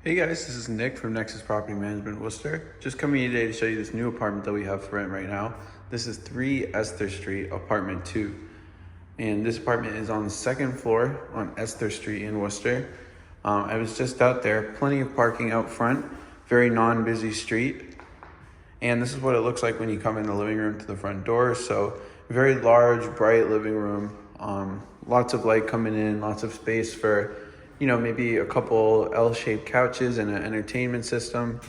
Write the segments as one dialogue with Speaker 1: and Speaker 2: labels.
Speaker 1: Hey guys, this is Nick from Nexus Property Management, Worcester. Just coming here today to show you this new apartment that we have for rent right now. This is 3 Esther Street, apartment 2. And this apartment is on the 2nd floor on Esther Street in Worcester. I was just out there, plenty of parking out front, very non-busy street. And this is what it looks like when you come in the living room to the front door. So very large, bright living room, lots of light coming in, lots of space for maybe a couple L-shaped couches and an entertainment system.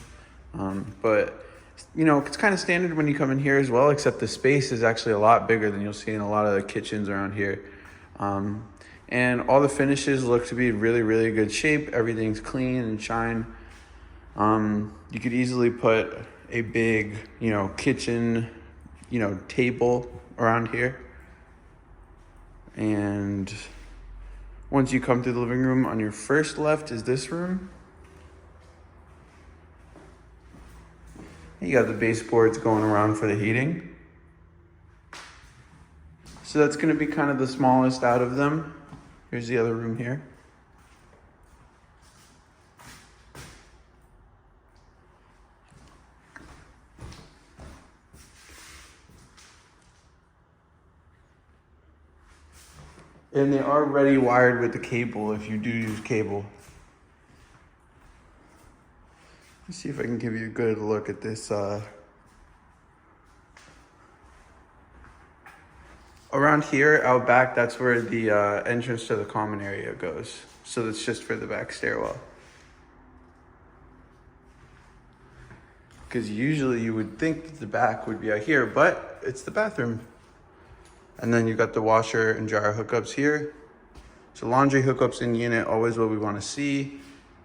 Speaker 1: But it's kind of standard when you come in here as well, except the space is actually a lot bigger than you'll see in a lot of the kitchens around here. And all the finishes look to be really, really good shape. Everything's clean and shine. You could easily put a big, kitchen, table around here. And once you come through the living room, on your first left is this room. You got the baseboards going around for the heating. So that's going to be kind of the smallest out of them. Here's the other room here. And they are already wired with the cable if you do use cable. Let's see if I can give you a good look at this. Around here, out back, that's where the entrance to the common area goes. So that's just for the back stairwell. Because usually you would think that the back would be out here, but it's the bathroom. And then you got the washer and dryer hookups here. So laundry hookups in unit, always what we want to see.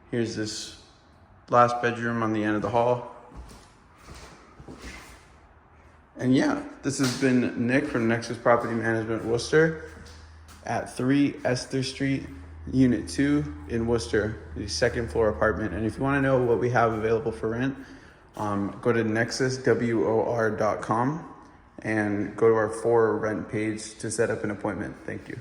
Speaker 1: Here's this last bedroom on the end of the hall. And yeah, this has been Nick from Nexus Property Management, Worcester at 3 Esther Street, Unit 2 in Worcester, the 2nd floor apartment. And if you want to know what we have available for rent, go to nexuswor.com and go to our for rent page to set up an appointment. Thank you.